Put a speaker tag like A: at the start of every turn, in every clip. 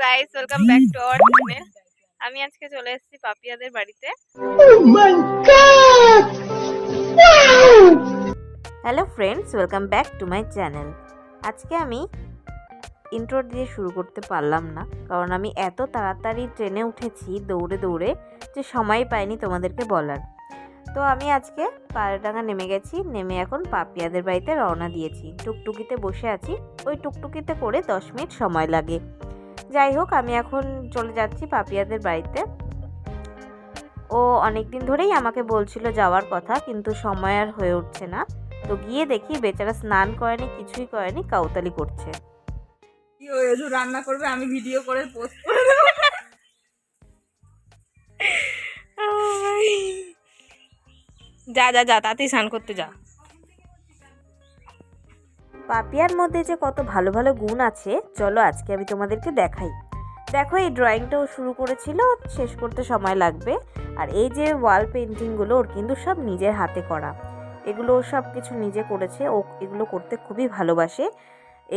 A: Guys, welcome back to our channel. আমি আজকে চলে এসেছি পাপিয়াদের বাড়িতে। Hello friends, welcome back to my channel. আজকে আমি ইন্ট্রো দিয়ে শুরু করতে পারলাম না, কারণ আমি এত তাড়াতাড়ি ট্রেনে উঠেছি দৌড়ে দৌড়ে যে সময় পাইনি তোমাদেরকে বলার। তো আমি আজকে পায়রাডাঙ্গা নেমে গেছি, নেমে এখন পাপিয়াদের বাড়িতে রওনা দিয়েছি। টুকটুকিতে বসে আছি, ওই টুকটুকিতে করে 10 মিনিট সময় লাগে। যাই হোক, আমি এখন চলে যাচ্ছি পাপিয়াদের বাড়িতে। ও অনেক দিন ধরেই আমাকে বলছিল যাওয়ার কথা, কিন্তু সময় আর হয়ে উঠছে না। তো গিয়ে দেখি বেচারা স্নান করেনি, কিছুই করেনি, কাউতালি করছে।
B: রান্না করবে, আমি ভিডিও করে পোস্ট করে দেব।
A: যা যা যা, তাতেই স্নান করতে যা। পাপিয়ার মধ্যে যে কত ভালো ভালো গুণ আছে, চলো আজকে আমি তোমাদেরকে দেখাই। দেখো, এই ড্রয়িংটাও শুরু করেছিল, শেষ করতে সময় লাগবে। আর এই যে ওয়াল পেন্টিংগুলো ওর কিন্তু সব নিজের হাতে করা, এগুলো সব কিছু নিজে করেছে। ও এগুলো করতে খুবই ভালোবাসে।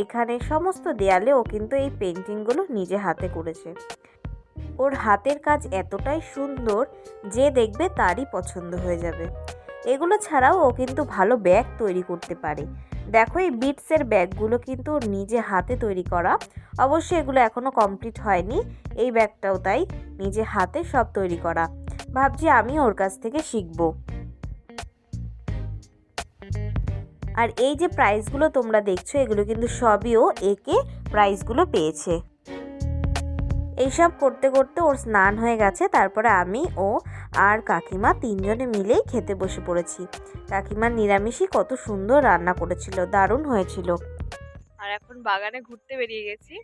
A: এখানে সমস্ত দেয়ালে ও কিন্তু এই পেন্টিংগুলো নিজে হাতে করেছে। ওর হাতের কাজ এতটাই সুন্দর যে দেখবে তারই পছন্দ হয়ে যাবে। এগুলো ছাড়াও ও কিন্তু ভালো ব্যাগ তৈরি করতে পারে। দেখো, এই বিটসের ব্যাগগুলো কিন্তু ওর নিজে হাতে তৈরি করা। অবশ্যই এগুলো এখনও কমপ্লিট হয়নি, এই ব্যাগটাও তাই নিজে হাতে সব তৈরি করা। ভাবছি আমি ওর কাছ থেকে শিখব। আর এই যে প্রাইজগুলো তোমরা দেখছো, এগুলো কিন্তু সবই ও একে প্রাইজগুলো পেয়েছে। এইসব করতে করতে ওর স্নান হয়ে গেছে। তারপরে আমি, ও আর কাকিমা তিনজনে মিলেই খেতে বসে পড়েছি। কাকিমা নিরামিষই কত সুন্দর রান্না করেছিল, দারুণ হয়েছিল। আর এখন বাগানে ঘুরতে বেরিয়ে গেছি।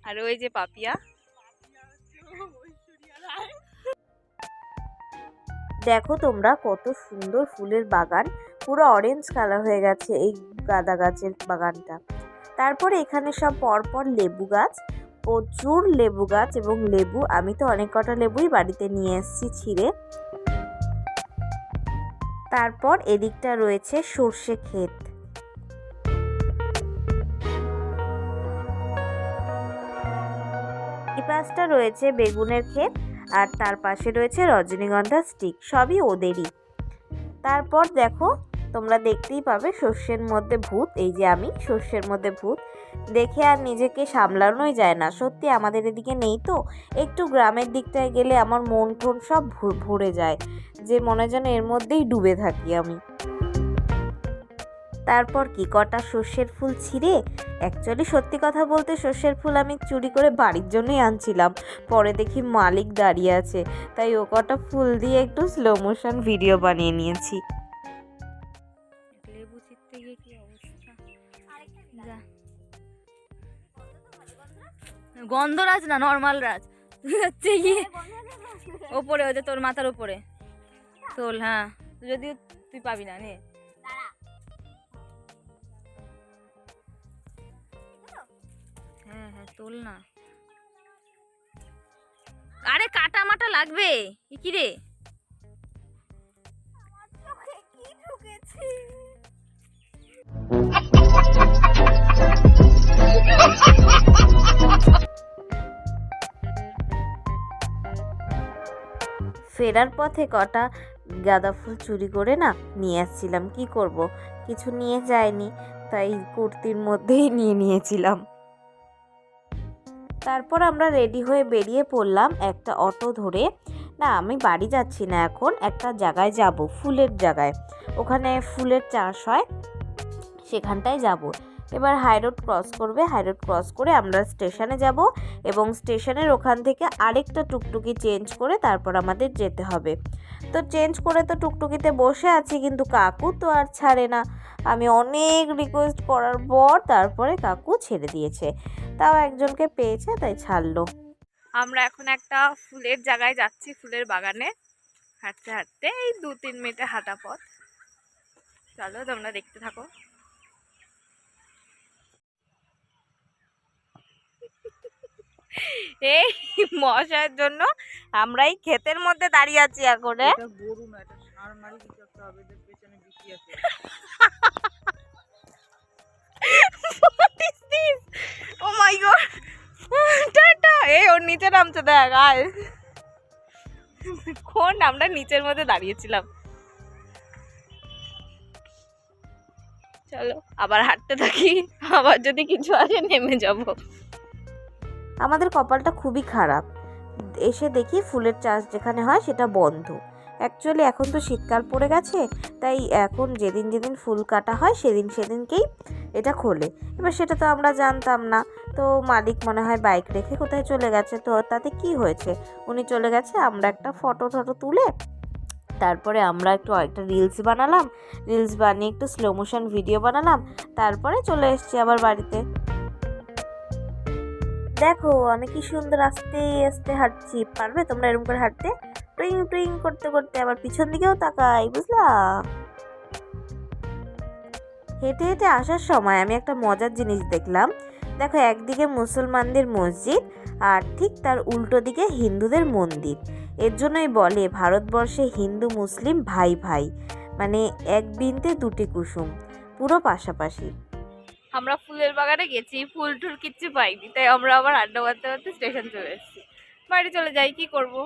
A: আর ওই যে পাপিয়া, দেখো তোমরা কত সুন্দর ফুলের বাগান, পুরো অরেঞ্জ কালার হয়ে গেছে এই গাঁদা গাছের বাগানটা। তারপরে এখানে সব পরপর লেবু গাছ, প্রচুর লেবু গাছ এবং লেবু। আমি তো অনেক কটা লেবুই বাড়িতে নিয়ে এসেছি ছিঁড়ে। তারপর এদিকটা রয়েছে সর্ষে ক্ষেত। এই পাশটা রয়েছে বেগুনের ক্ষেত, আর তার পাশে রয়েছে রজনীগন্ধা স্টিক, সবই ওদেরই। তারপর দেখো, তোমরা দেখতেই পাবে সর্ষের মধ্যে ভূত। এই যে আমি, সর্ষের মধ্যে ভূত দেখে আর নিজেকে সামলানোই যায় না। সত্যি আমাদের এদিকে নেই তো, একটু গ্রামের দিকটায় গেলে আমার মন টন সব ভরে যায়, যে মনে যেন এর মধ্যেই ডুবে থাকি আমি। তারপর কি কটা সর্ষের ফুল ছিঁড়ে, অ্যাকচুয়ালি সত্যি কথা বলতে সর্ষের ফুল আমি চুরি করে বাড়ির জন্যই আনছিলাম। পরে দেখি মালিক দাঁড়িয়ে আছে, তাই ও কটা ফুল দিয়ে একটু স্লো মোশন ভিডিও বানিয়ে নিয়েছি। লেবু ছিঁড়তে গিয়ে কি অবস্থা,
B: গন্ধরাজ না, নর্মাল রাজ হচ্ছে গিয়ে ওপরে, ওই যে তোর মাথার উপরে তোল। হ্যাঁ, যদিও তুই পাবি না। নে, হ্যাঁ হ্যাঁ তোল না। আরে কাটা মাটা লাগবে কি রে?
A: ফেরার পথে কটা গাঁদা ফুল চুরি করে না নিয়ে আসছিলাম। কি করব, কিছু নিয়ে যায়নি, তাই কুর্তির মধ্যেই নিয়ে নিয়েছিলাম। তারপর আমরা রেডি হয়ে বেরিয়ে পড়লাম একটা অটো ধরে। না, আমি বাড়ি যাচ্ছি না, এখন একটা জায়গায় যাব, ফুলের জায়গায়। ওখানে ফুলের চাষ হয়, সেখানটায় যাব। এবার হাইরোড ক্রস করবে, হাইরোড ক্রস করে আমরা স্টেশনে যাব, এবং স্টেশনের ওখান থেকে আরেকটা টুকটুকি চেঞ্জ করে তারপর আমাদের যেতে হবে। তো চেঞ্জ করে তো টুকটুকিতে বসে আছি, কিন্তু কাকু তো আর ছাড়ে না। আমি অনেক রিকোয়েস্ট করার পর তারপরে কাকু ছেড়ে দিয়েছে, তাও একজনকে পেয়েছে তাই ছাড়লো। আমরা এখন একটা ফুলের জায়গায় যাচ্ছি, ফুলের বাগানে। হাঁটতে হাঁটতে এই 2-3 মিনিটের হাঁটা পথ। চলো তোমরা দেখতে থাকো। এই মশার জন্য আমরা এই ক্ষেতের মধ্যে দাঁড়িয়ে আছি এখন।
B: গরু না, এটা ষাঁড় মারি কিছু একটা হবে, এদের পেছনে বিচি আছে।
A: নিচে নামছে দেখ আয়। কোন আমরা নিচের মধ্যে দাঁড়িয়েছিলাম। চলো আবার হাঁটতে থাকি, আবার যদি কিছু আসে নেমে যাব। আমাদের কপালটা খুবই খারাপ, এসে দেখি ফুলের চাষ যেখানে হয় সেটা বন্ধ। অ্যাকচুয়ালি এখন তো শীতকাল পড়ে গেছে, তাই এখন যেদিন যেদিন ফুল কাটা হয় সেদিনকেই এটা খোলে। এবার সেটা তো আমরা জানতাম না, তো মালিক মনে হয় বাইক রেখে কোথায় চলে গেছে, তো তাতে কি হয়েছে, উনি চলে গেছে। আমরা একটা ফটো তুলে তারপরে আমরা একটা রিলস বানালাম, রিলস বানিয়ে একটু স্লো মোশন ভিডিও বানালাম, তারপরে চলে এসেছি আবার বাড়িতে। দেখো আমি কি সুন্দর আস্তে আস্তে হাঁটছি, পারবে তোমরা এরকম করে হাঁটতে? টুইং টুইং করতে করতে আবার পিছন দিকেও তাকাই, বুঝলা? হেঁটে হেঁটে আসার সময় আমি একটা মজার জিনিস দেখলাম। দেখো একদিকে মুসলমানদের মসজিদ আর ঠিক তার উল্টো দিকে হিন্দুদের মন্দির। এর জন্যই বলে ভারতবর্ষে হিন্দু মুসলিম ভাই ভাই, মানে এক বৃন্তে দুটি কুসুম, পুরো পাশাপাশি। আমরা ফুলের বাগানে গেছি, ফুল টুল কিচ্ছু পাইনি, তাই আমরা আবার আড্ডা মারতে মারতে স্টেশন চলে এসেছি। বাড়ি চলে যাই, কি করব।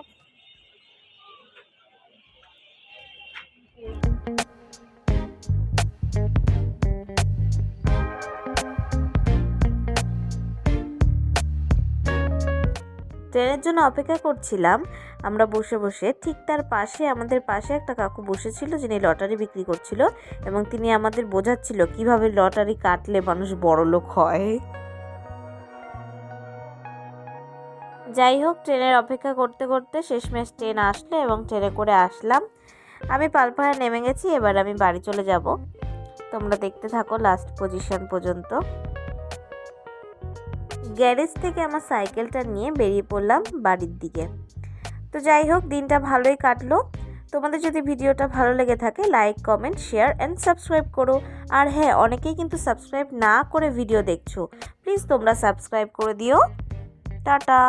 A: ট্রেনের জন্য অপেক্ষা করছিলাম আমরা বসে বসে। ঠিক তার পাশে আমাদের পাশে একটা কাকু বসেছিল যিনি লটারি বিক্রি করছিল, এবং তিনি আমাদের বোঝাচ্ছিল কিভাবে লটারি কাটলে মানুষ বড়লোক হয়। যাই হোক, ট্রেনের অপেক্ষা করতে করতে শেষমেশ ট্রেন আসলো এবং ট্রেনে করে আসলাম। আমি পালপাড়ায় নেমে গেছি, এবার আমি বাড়ি চলে যাব। তোমরা দেখতে থাকো লাস্ট পজিশন পর্যন্ত। গ্যারেজ থেকে আমার সাইকেলটা নিয়ে বেরিয়ে পড়লাম বাড়ির দিকে। তো যাই হোক, দিনটা ভালোই কাটলো। তোমাদের যদি ভিডিওটা ভালো লেগে থাকে like comment share and subscribe করো। আর হ্যাঁ, অনেকেই কিন্তু সাবস্ক্রাইব না করে ভিডিও দেখছো, প্লিজ তোমরা সাবস্ক্রাইব করে দিও। টাটা।